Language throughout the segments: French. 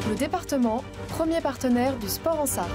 Le département, premier partenaire du sport en Sarthe.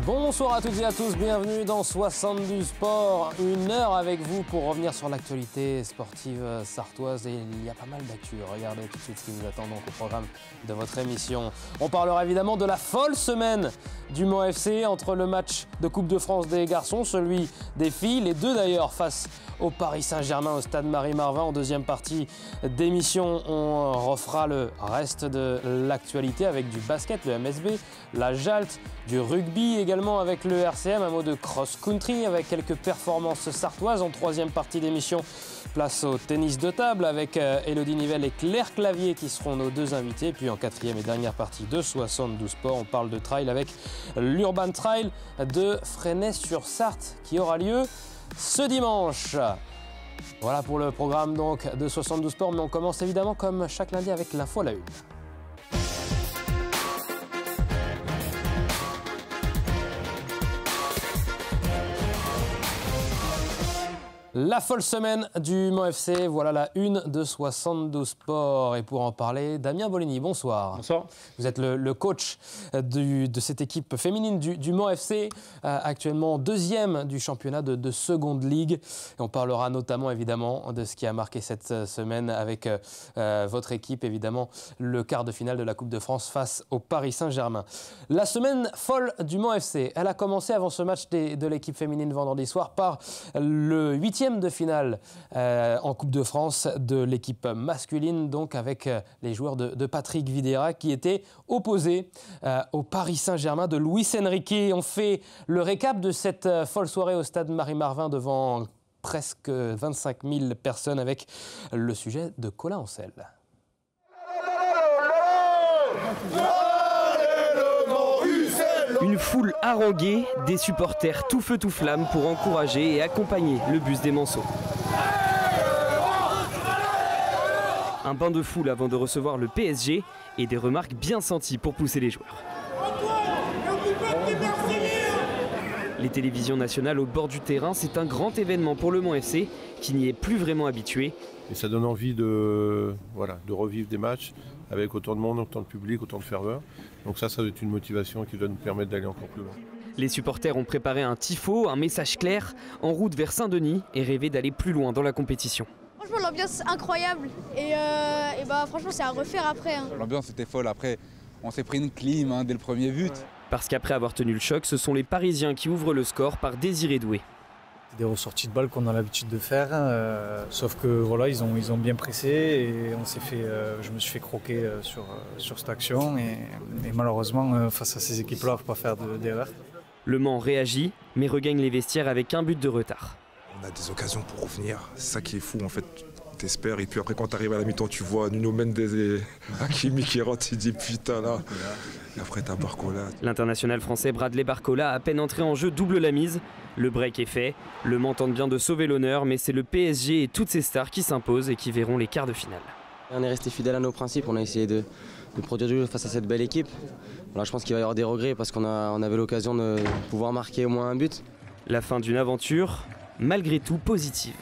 Bonsoir à toutes et à tous, bienvenue dans 72 Sport, une heure avec vous pour revenir sur l'actualité sportive sartoise et il y a pas mal d'actu. Regardez tout de suite ce qui vous attend donc au programme de votre émission. On parlera évidemment de la folle semaine du Mans FC entre le match de Coupe de France des garçons, celui des filles, les deux d'ailleurs face au Paris Saint-Germain au stade Marie-Marvin. En deuxième partie d'émission, on refera le reste de l'actualité avec du basket, le MSB, la JALT, du rugby également avec le RCM, un mot de cross-country avec quelques performances sartoises. En troisième partie d'émission, place au tennis de table avec Élodie Nivelle et Claire Clavier qui seront nos deux invités. Puis en quatrième et dernière partie de 72 Sport, on parle de trail avec l'Urban Trail de Fresnay-sur-Sarthe qui aura lieu ce dimanche. Voilà pour le programme donc de 72 Sport, mais on commence évidemment comme chaque lundi avec l'info à la une. La folle semaine du Mans FC, voilà la une de 72 Sport. Et pour en parler, Damien Bolini, bonsoir. Bonsoir. Vous êtes le coach de cette équipe féminine du Mans FC, actuellement deuxième du championnat de Seconde Ligue. Et on parlera notamment évidemment de ce qui a marqué cette semaine avec votre équipe, évidemment le quart de finale de la Coupe de France face au Paris Saint-Germain. La semaine folle du Mans FC, elle a commencé avant ce match de l'équipe féminine vendredi soir par le 8e de finale en Coupe de France de l'équipe masculine, donc avec les joueurs de Patrick Vieira qui étaient opposés au Paris Saint-Germain de Luis Enrique. On fait le récap de cette folle soirée au stade Marie-Marvin devant presque 25 000 personnes avec le sujet de Colin Ancel. Une foule haranguée, des supporters tout feu tout flamme pour encourager et accompagner le bus des Manceaux. Un bain de foule avant de recevoir le PSG et des remarques bien senties pour pousser les joueurs. Les télévisions nationales au bord du terrain, c'est un grand événement pour le Mans FC qui n'y est plus vraiment habitué. Et ça donne envie de revivre des matchs avec autant de monde, autant de public, autant de ferveur. Donc ça doit être une motivation qui doit nous permettre d'aller encore plus loin. Les supporters ont préparé un tifo, un message clair, en route vers Saint-Denis et rêvé d'aller plus loin dans la compétition. Franchement, l'ambiance incroyable et franchement, c'est à refaire après. L'ambiance était folle. Après, on s'est pris une clim dès le premier but. Parce qu'après avoir tenu le choc, ce sont les Parisiens qui ouvrent le score par Désiré Doué. Des ressorties de balles qu'on a l'habitude de faire, sauf que voilà, ils ont bien pressé et je me suis fait croquer sur cette action et malheureusement face à ces équipes-là, on ne peut pas faire d'erreur. Le Mans réagit, mais regagne les vestiaires avec un but de retard. On a des occasions pour revenir, c'est ça qui est fou en fait. T'espères et puis après quand t'arrives à la mi-temps tu vois Nuno Mendes et Hakimi qui rentrent, tu dis putain là. Et après t'as Barcola. L'international français Bradley Barcola, à peine entré en jeu, double la mise. Le break est fait, le Mans tente bien de sauver l'honneur, mais c'est le PSG et toutes ses stars qui s'imposent et qui verront les quarts de finale. On est resté fidèle à nos principes, on a essayé de produire du jeu face à cette belle équipe. Voilà, je pense qu'il va y avoir des regrets parce qu'on avait l'occasion de pouvoir marquer au moins un but. La fin d'une aventure, malgré tout positive.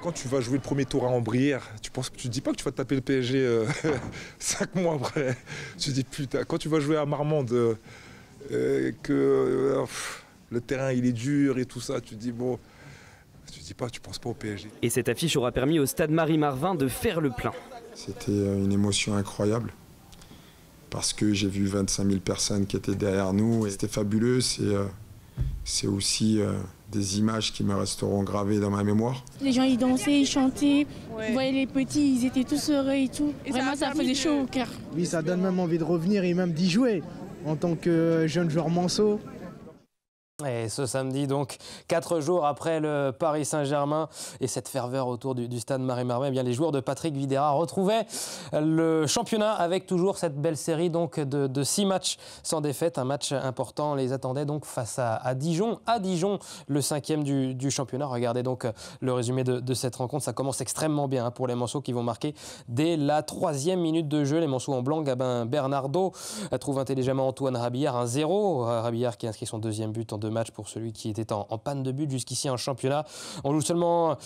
Quand tu vas jouer le premier tour à Ambrières, tu te dis pas que tu vas te taper le PSG 5 mois après. Tu te dis putain, quand tu vas jouer à Marmande, le terrain il est dur et tout ça, tu te dis bon, tu penses pas au PSG. Et cette affiche aura permis au stade Marie-Marvin de faire le plein. C'était une émotion incroyable parce que j'ai vu 25 000 personnes qui étaient derrière nous et c'était fabuleux. C'est aussi des images qui me resteront gravées dans ma mémoire. Les gens ils dansaient, ils chantaient, vous voyez les petits, ils étaient tous heureux et tout. Et vraiment ça faisait chaud au cœur. Oui, ça donne même envie de revenir et même d'y jouer en tant que jeune joueur manceau. Et ce samedi, donc, 4 jours après le Paris Saint-Germain et cette ferveur autour du stade Marie-Marvin, eh bien, les joueurs de Patrick Vieira retrouvaient le championnat avec toujours cette belle série donc, de 6 matchs sans défaite. Un match important les attendait donc face à Dijon. À Dijon, le 5e du championnat. Regardez donc le résumé de cette rencontre. Ça commence extrêmement bien pour les Manceaux qui vont marquer dès la 3e minute de jeu. Les Manceaux en blanc, Gabin Bernardo trouve intelligemement Antoine Rabillard, 1-0. Rabillard qui inscrit son 2e but en 2 matchs pour celui qui était en panne de but jusqu'ici en championnat. On joue seulement un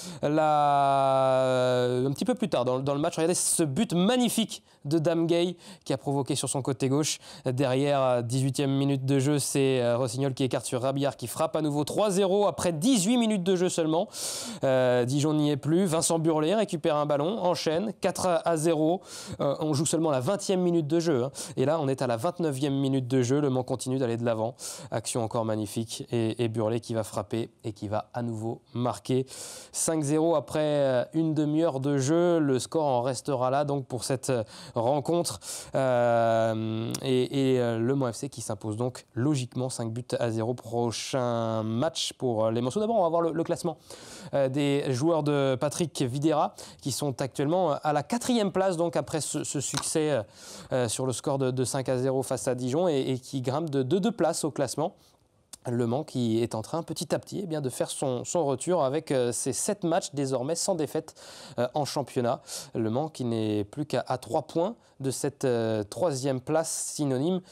petit peu plus tard dans le match. Regardez ce but magnifique de Dame Gay qui a provoqué sur son côté gauche. Derrière, 18e minute de jeu, c'est Rossignol qui écarte sur Rabillard qui frappe à nouveau 3-0 après 18 minutes de jeu seulement. Dijon n'y est plus. Vincent Burlet récupère un ballon, enchaîne 4-0. On joue seulement la 20e minute de jeu. Et là, on est à la 29e minute de jeu. Le Mans continue d'aller de l'avant. Action encore magnifique. Et Burlet qui va frapper et qui va à nouveau marquer 5-0 après une demi-heure de jeu. Le score en restera là donc pour cette rencontre le Mans FC qui s'impose donc logiquement 5-0. Prochain match pour les Manceaux. D'abord on va voir le classement des joueurs de Patrick Vieira qui sont actuellement à la 4e place donc après ce succès sur le score de 5-0 face à Dijon et qui grimpe de 2 places au classement. Le Mans qui est en train petit à petit de faire son retour avec ses 7 matchs désormais sans défaite en championnat. Le Mans qui n'est plus qu'à 3 points de cette 3e place synonyme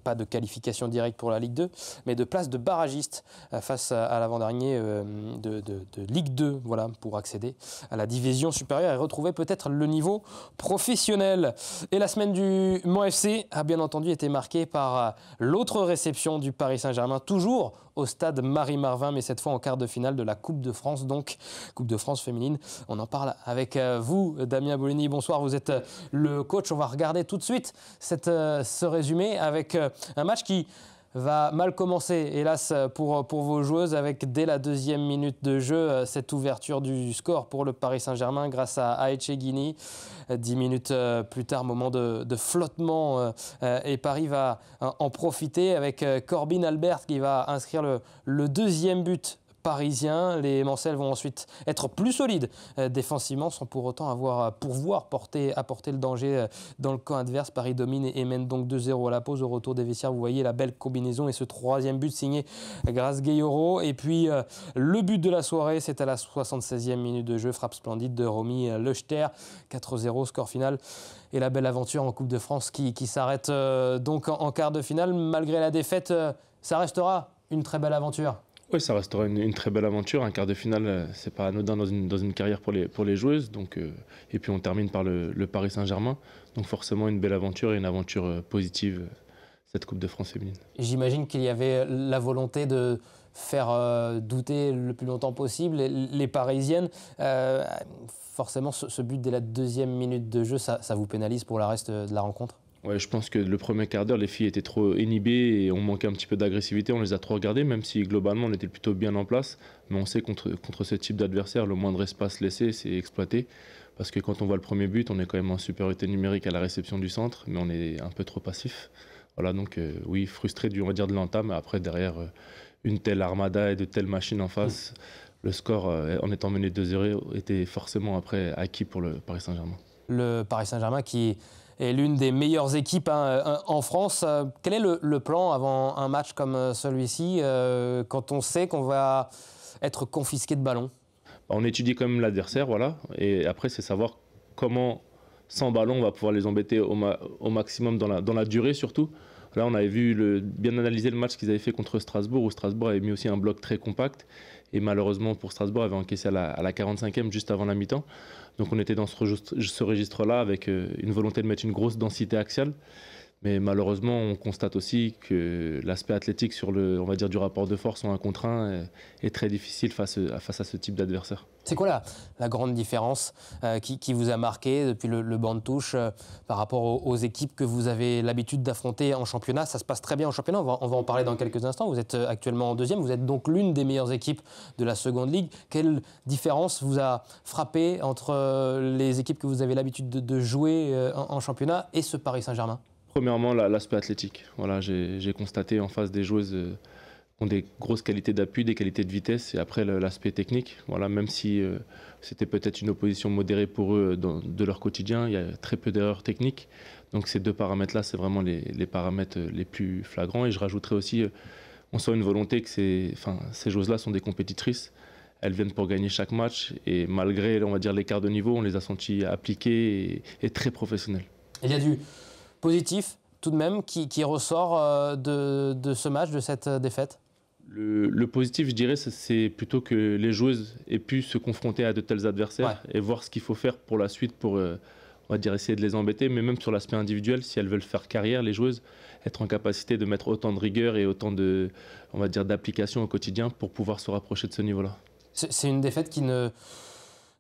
pas de qualification directe pour la Ligue 2, mais de place de barragiste face à l'avant-dernier de Ligue 2, voilà, pour accéder à la division supérieure et retrouver peut-être le niveau professionnel. Et la semaine du Mans FC a bien entendu été marquée par l'autre réception du Paris Saint-Germain, toujours au stade Marie-Marvin, mais cette fois en quart de finale de la Coupe de France, donc Coupe de France féminine. On en parle avec vous, Damien Bolini. Bonsoir, vous êtes le coach. On va regarder tout de suite ce résumé avec un match qui va mal commencer, hélas, pour vos joueuses, avec dès la 2e minute de jeu, cette ouverture du score pour le Paris Saint-Germain grâce à Etcheguini. 10 minutes plus tard, moment de flottement, et Paris va en profiter avec Corbin Albert qui va inscrire le 2e but parisien. Les Mancelles vont ensuite être plus solides défensivement sans pour autant apporter le danger dans le camp adverse. Paris domine et mène donc 2-0 à la pause. Au retour des vestiaires, vous voyez la belle combinaison et ce 3e but signé Grace Gayoro. Et puis le but de la soirée, c'est à la 76e minute de jeu. Frappe splendide de Romy Lechter. 4-0, score final. Et la belle aventure en Coupe de France qui s'arrête donc en quart de finale. Malgré la défaite, ça restera une très belle aventure. Oui, ça restera une très belle aventure. Un quart de finale, c'est pas anodin dans une carrière pour les joueuses. Donc, et puis on termine par le Paris Saint-Germain. Donc forcément une belle aventure et une aventure positive, cette Coupe de France féminine. J'imagine qu'il y avait la volonté de faire douter le plus longtemps possible les Parisiennes. Forcément, ce but dès la 2e minute de jeu, ça vous pénalise pour le reste de la rencontre ? Ouais, je pense que le premier quart d'heure, les filles étaient trop inhibées et on manquait un petit peu d'agressivité. On les a trop regardées, même si globalement on était plutôt bien en place. Mais on sait contre ce type d'adversaire, le moindre espace laissé, c'est exploité. Parce que quand on voit le premier but, on est quand même en supériorité numérique à la réception du centre, mais on est un peu trop passif. Voilà, donc oui, frustré on va dire de l'entame. Après, derrière une telle armada et de telles machines en face, le score, en étant mené 2-0, était forcément après acquis pour le Paris Saint-Germain. Le Paris Saint-Germain qui est l'une des meilleures équipes en France. Quel est le plan avant un match comme celui-ci, quand on sait qu'on va être confisqué de ballon ? On étudie quand même l'adversaire, voilà. Et après, c'est savoir comment, sans ballon, on va pouvoir les embêter au maximum dans la durée surtout. Là, on avait vu bien analyser le match qu'ils avaient fait contre Strasbourg, où Strasbourg avait mis aussi un bloc très compact. Et malheureusement, pour Strasbourg, avait encaissé à la 45e, juste avant la mi-temps. Donc on était dans ce registre-là, avec une volonté de mettre une grosse densité axiale. Mais malheureusement, on constate aussi que l'aspect athlétique sur on va dire, du rapport de force en 1 contre 1 est très difficile face à ce type d'adversaire. C'est quoi la grande différence qui vous a marqué depuis le banc de touche par rapport aux équipes que vous avez l'habitude d'affronter en championnat ? Ça se passe très bien en championnat, on va en parler dans quelques instants. Vous êtes actuellement en 2e, vous êtes donc l'une des meilleures équipes de la seconde ligue. Quelle différence vous a frappé entre les équipes que vous avez l'habitude de jouer en championnat et ce Paris Saint-Germain ? Premièrement, l'aspect athlétique. Voilà, j'ai constaté en face des joueuses qui ont des grosses qualités d'appui, des qualités de vitesse, et après l'aspect technique. Voilà, même si c'était peut-être une opposition modérée pour eux de leur quotidien, il y a très peu d'erreurs techniques. Donc ces deux paramètres-là, c'est vraiment les paramètres les plus flagrants. Et je rajouterais aussi, on sent une volonté que ces joueuses-là sont des compétitrices. Elles viennent pour gagner chaque match, et malgré, on va dire, l'écart de niveau, on les a senties appliquées et très professionnelles. Il y a du positif tout de même qui ressort de ce match, de cette défaite? Le positif, je dirais, c'est plutôt que les joueuses aient pu se confronter à de tels adversaires et voir ce qu'il faut faire pour la suite pour, on va dire, essayer de les embêter. Mais même sur l'aspect individuel, si elles veulent faire carrière, les joueuses, être en capacité de mettre autant de rigueur et autant de, on va dire, d'application au quotidien pour pouvoir se rapprocher de ce niveau-là. C'est une défaite qui ne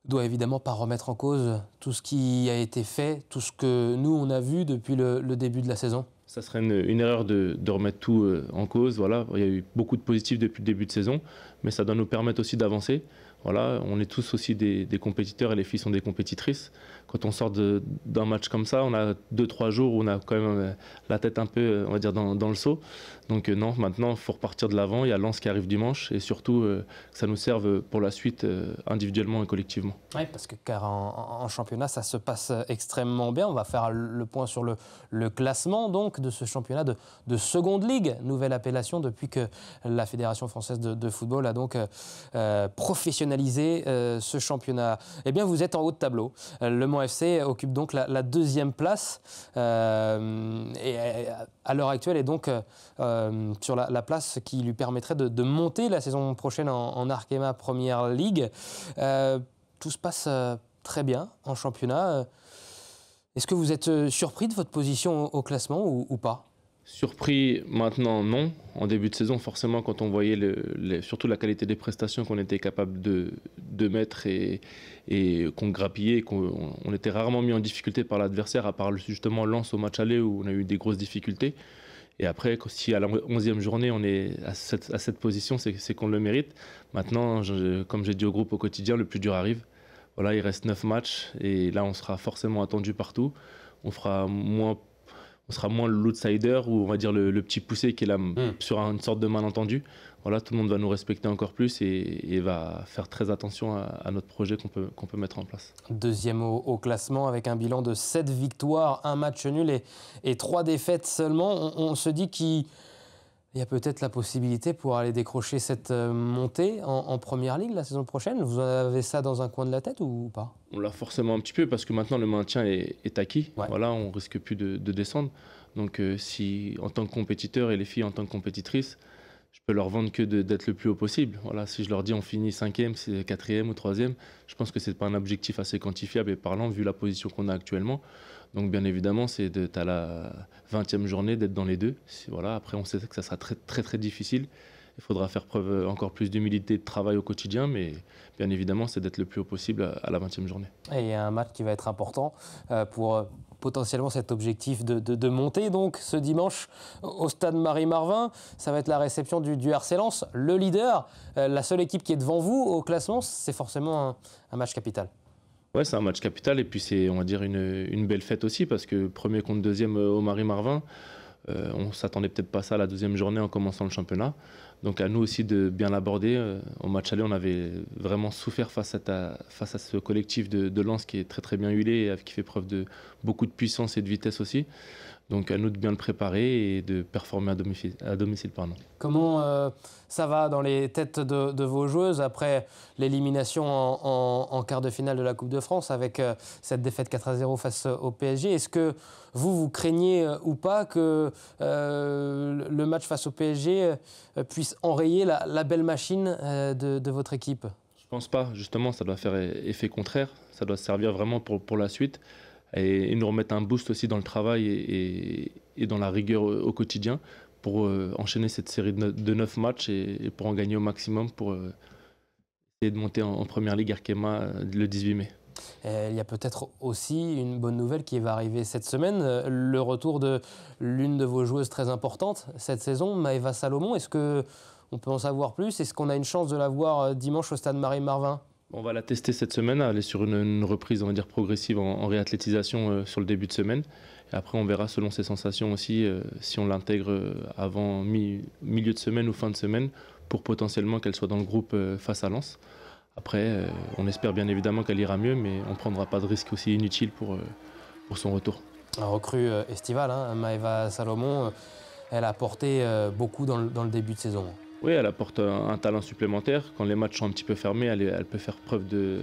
doit évidemment pas remettre en cause tout ce qui a été fait, tout ce que nous, on a vu depuis le début de la saison? Ça serait une erreur de remettre tout en cause. Voilà. Il y a eu beaucoup de positifs depuis le début de saison, mais ça doit nous permettre aussi d'avancer. Voilà. On est tous aussi des compétiteurs et les filles sont des compétitrices. Quand on sort d'un match comme ça, on a 2-3 jours où on a quand même la tête un peu, on va dire, dans le seau. Donc non, maintenant, il faut repartir de l'avant. Il y a Lens qui arrive dimanche et surtout que ça nous serve pour la suite individuellement et collectivement. Oui, parce que car en championnat, ça se passe extrêmement bien. On va faire le point sur le classement donc, de ce championnat de seconde ligue, nouvelle appellation depuis que la Fédération française de football a donc professionnalisé ce championnat. Eh bien, vous êtes en haut de tableau. Le Mans FC occupe donc la deuxième place et à l'heure actuelle est donc sur la place qui lui permettrait de monter la saison prochaine en Arkema Première Ligue. Tout se passe très bien en championnat. Est-ce que vous êtes surpris de votre position au classement ou pas? Surpris maintenant, non. En début de saison, forcément, quand on voyait surtout la qualité des prestations qu'on était capable de mettre et qu'on grappillait, qu'on était rarement mis en difficulté par l'adversaire, à part justement Lens au match aller où on a eu des grosses difficultés. Et après, si à la 11e journée, on est à cette position, c'est qu'on le mérite. Maintenant, comme j'ai dit au groupe au quotidien, le plus dur arrive. Voilà, il reste 9 matchs et là, on sera forcément attendu partout. On sera moins l'outsider ou on va dire le petit poussé qui est là sur une sorte de malentendu. Voilà, tout le monde va nous respecter encore plus et va faire très attention à notre projet qu'on peut mettre en place. Deuxième au classement avec un bilan de 7 victoires, 1 match nul et 3 défaites seulement. On se dit qu'il y a peut-être la possibilité pour aller décrocher cette montée en Première Ligue la saison prochaine. Vous avez ça dans un coin de la tête ou pas? On l'a forcément un petit peu parce que maintenant le maintien est acquis. Ouais. Voilà, on risque plus de descendre. Donc si en tant que compétiteur et les filles en tant que compétitrices, je peux leur vendre que d'être le plus haut possible. Voilà, si je leur dis on finit 5e, 4e ou 3e, je pense que ce n'est pas un objectif assez quantifiable et parlant vu la position qu'on a actuellement. Donc bien évidemment, c'est d'être à la 20e journée, d'être dans les deux. Voilà, après, on sait que ça sera très, très, très difficile. Il faudra faire preuve encore plus d'humilité et de travail au quotidien, mais bien évidemment, c'est d'être le plus haut possible à la 20e journée. Et il y a un match qui va être important pour potentiellement cet objectif de monter. Donc ce dimanche au stade Marie-Marvin, ça va être la réception du RC Lens, le leader, la seule équipe qui est devant vous au classement. C'est forcément un match capital. Ouais, c'est un match capital et puis c'est, on va dire, une belle fête aussi parce que premier contre deuxième au Marie-Marvin, on ne s'attendait peut-être pas à ça à la deuxième journée en commençant le championnat. Donc à nous aussi de bien l'aborder. Au match aller, on avait vraiment souffert face à ce collectif de Lens qui est très très bien huilé et qui fait preuve de beaucoup de puissance et de vitesse aussi. Donc à nous de bien le préparer et de performer à domicile. Comment ça va dans les têtes de vos joueuses après l'élimination en quart de finale de la Coupe de France avec cette défaite 4-0 face au PSG? Est-ce que vous craignez ou pas que le match face au PSG puisse enrayer la belle machine de votre équipe? Je ne pense pas. Justement, ça doit faire effet contraire. Ça doit servir vraiment pour la suite. Et nous remettre un boost aussi dans le travail et dans la rigueur au quotidien pour enchaîner cette série de 9 matchs et pour en gagner au maximum pour essayer de monter en Première Ligue Arkema le 18 mai. Il y a peut-être aussi une bonne nouvelle qui va arriver cette semaine, le retour de l'une de vos joueuses très importantes cette saison, Maëva Salomon. Est-ce qu'on peut en savoir plus? Est-ce qu'on a une chance de la voir dimanche au stade Marie-Marvin? On va la tester cette semaine, aller sur une reprise, on va dire, progressive en réathlétisation sur le début de semaine. Et après, on verra selon ses sensations aussi si on l'intègre avant milieu de semaine ou fin de semaine pour potentiellement qu'elle soit dans le groupe face à Lens. Après, on espère bien évidemment qu'elle ira mieux, mais on ne prendra pas de risque aussi inutile pour son retour. Un recrue estivale, hein, Maëva Salomon, elle a apporté beaucoup dans le début de saison. Oui, elle apporte un talent supplémentaire. Quand les matchs sont un petit peu fermés, elle peut faire preuve de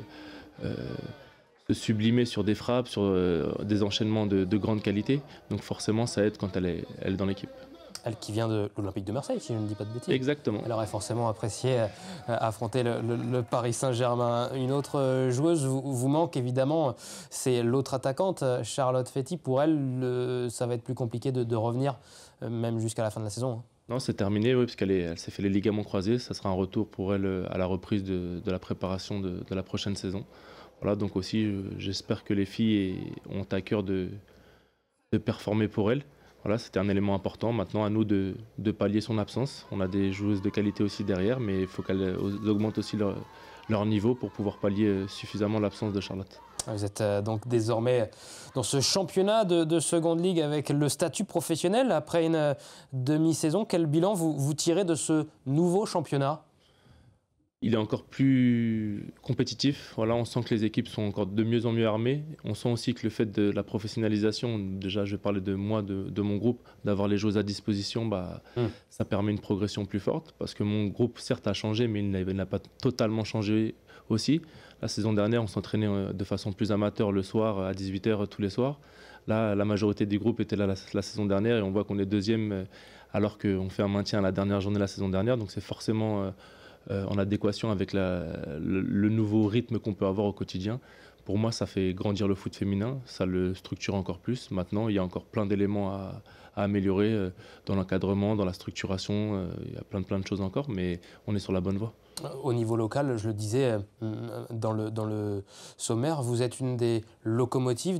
se sublimer sur des frappes, sur des enchaînements de grande qualité. Donc forcément, ça aide quand elle est dans l'équipe. Elle qui vient de l'Olympique de Marseille, si je ne dis pas de bêtises. Exactement. Elle aurait forcément apprécié affronter le Paris Saint-Germain. Une autre joueuse vous manque évidemment, c'est l'autre attaquante, Charlotte Fetty. Pour elle, ça va être plus compliqué de revenir, même jusqu'à la fin de la saison. Non, c'est terminé, oui, parce qu'elle s'est fait les ligaments croisés. Ça sera un retour pour elle à la reprise de la préparation de la prochaine saison. Voilà, donc aussi, j'espère que les filles ont à cœur de performer pour elle. Voilà, c'était un élément important. Maintenant, à nous de pallier son absence. On a des joueuses de qualité aussi derrière, mais il faut qu'elles augmentent aussi leur niveau pour pouvoir pallier suffisamment l'absence de Charlotte. Vous êtes donc désormais dans ce championnat de Second League avec le statut professionnel. Après une demi-saison, quel bilan vous tirez de ce nouveau championnat ? Il est encore plus compétitif. Voilà, on sent que les équipes sont encore de mieux en mieux armées. On sent aussi que le fait de la professionnalisation, déjà je vais parler de moi, de mon groupe, d'avoir les joueuses à disposition, ça permet une progression plus forte. Parce que mon groupe, certes, a changé, mais il n'a pas totalement changé aussi. La saison dernière, on s'entraînait de façon plus amateur le soir, à 18h tous les soirs. Là, la majorité du groupe était là la saison dernière et on voit qu'on est deuxième alors qu'on fait un maintien à la dernière journée de la saison dernière. Donc c'est forcément en adéquation avec le nouveau rythme qu'on peut avoir au quotidien. Pour moi, ça fait grandir le foot féminin, ça le structure encore plus. Maintenant, il y a encore plein d'éléments à améliorer dans l'encadrement, dans la structuration. Il y a plein de choses encore, mais on est sur la bonne voie. Au niveau local, je le disais dans le sommaire, vous êtes une des locomotives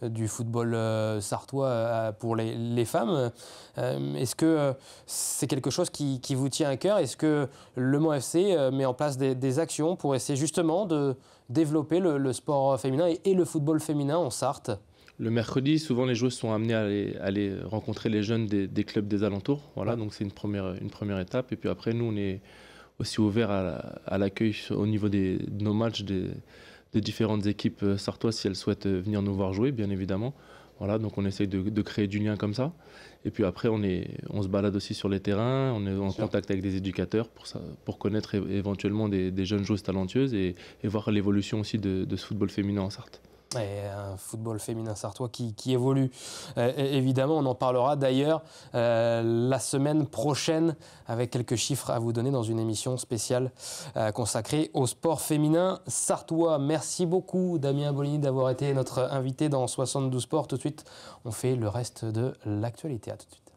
du football sartois pour les femmes. Est-ce que c'est quelque chose qui vous tient à cœur ? Est-ce que Le Mans FC met en place des actions pour essayer justement de développer le sport féminin et le football féminin en Sarthe ? Le mercredi, souvent les joueuses sont amenées à aller rencontrer les jeunes des clubs des alentours. Voilà, donc c'est une première étape. Et puis après, nous, on est aussi ouvert à l'accueil au niveau de nos matchs de différentes équipes sartoises si elles souhaitent venir nous voir jouer, bien évidemment. Voilà, donc on essaye de créer du lien comme ça. Et puis après, on se balade aussi sur les terrains, on est en contact avec des éducateurs pour connaître éventuellement des jeunes joueuses talentueuses et voir l'évolution aussi de ce football féminin en Sarthe. Et un football féminin sartois qui évolue. Évidemment, on en parlera d'ailleurs la semaine prochaine avec quelques chiffres à vous donner dans une émission spéciale consacrée au sport féminin sartois. Merci beaucoup Damien Bolini d'avoir été notre invité dans 72 Sports. Tout de suite, on fait le reste de l'actualité. À tout de suite.